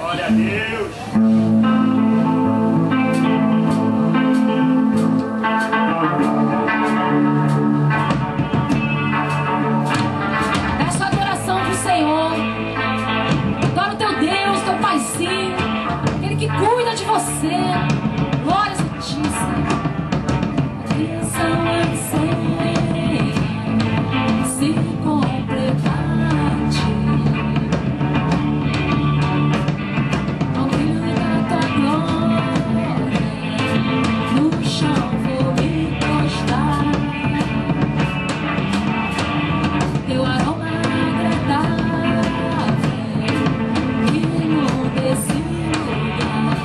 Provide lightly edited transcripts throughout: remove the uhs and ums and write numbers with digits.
Glória a Deus. Essa adoração pro Senhor. Adora o teu Deus, teu Paizinho, aquele que cuida de você. Glórias a ti, Senhor. Criação se completaste. Ao brilho da tua glória, no chão vou me prostrar. Teu aroma agradável inunda esse lugar.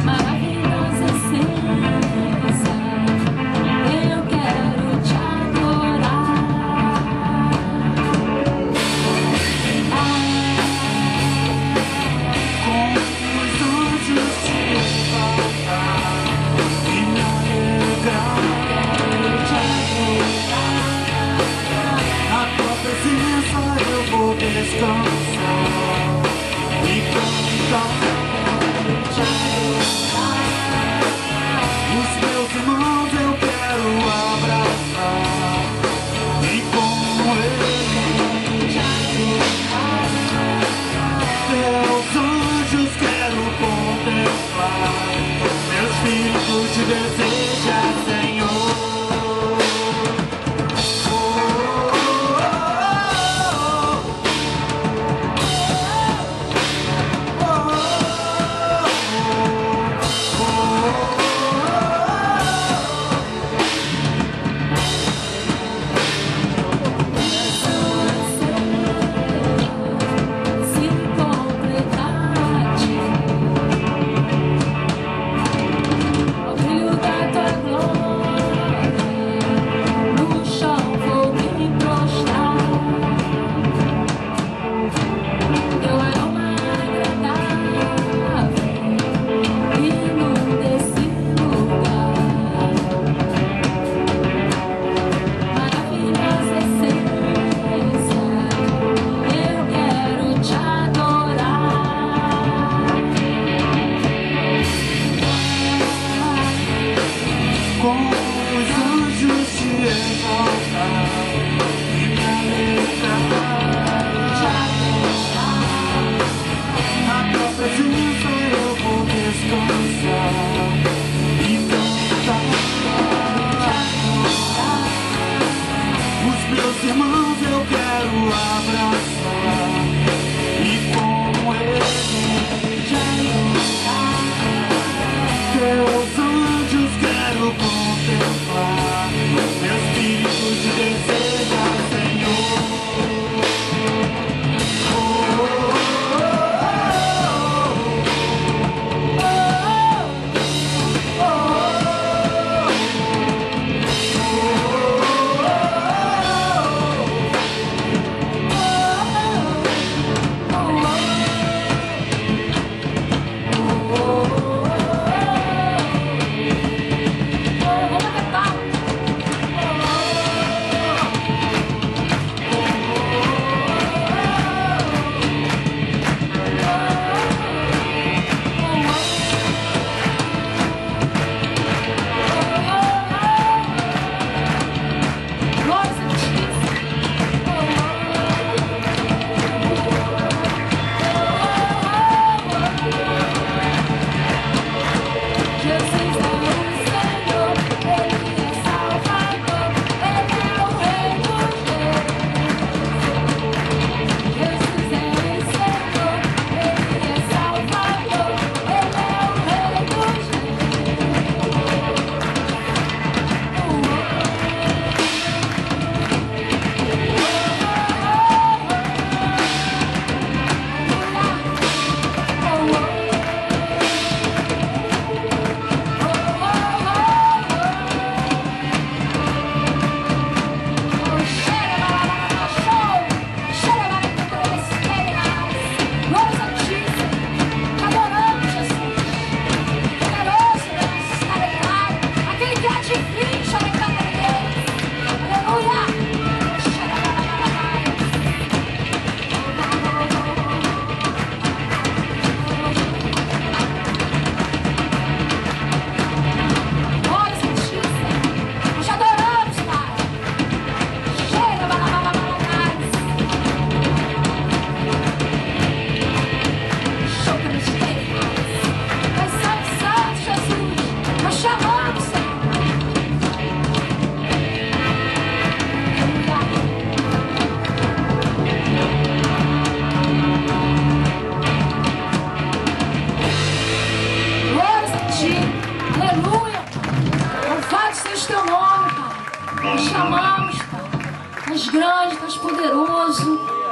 Maravilhosa essência, eu quero te adorar. Como os anjos te louvar e me alegrar. Na tua presença eu vou descansar e cantar. Os meus irmãos eu quero abraçar e com eles teus anjos quero contemplar. Meu espírito te deseja, Senhor.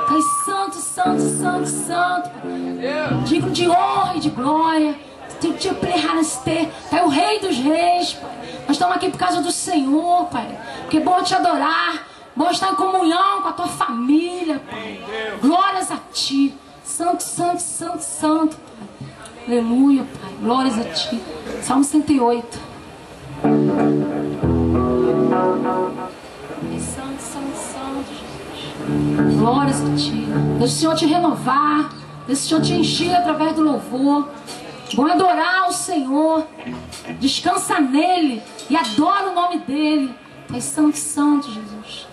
Tu és santo, santo, santo, santo, Pai. Digno de honra e de glória. Tu é o Rei dos Reis, Pai. Nós estamos aqui por causa do Senhor, Pai. Porque é bom te adorar. Bom estar em comunhão com a tua família, Pai. Glórias a Ti. Santo, santo, santo, santo, Pai. Aleluia, Pai. Glórias a Ti. Salmo 108. Santo, santo, santo, Jesus. Glórias a Ti. Deixa o Senhor te renovar. Deixa o Senhor te encher através do louvor. Vão adorar o Senhor. Descansa nele e adora o nome dele. É santo, santo, Jesus.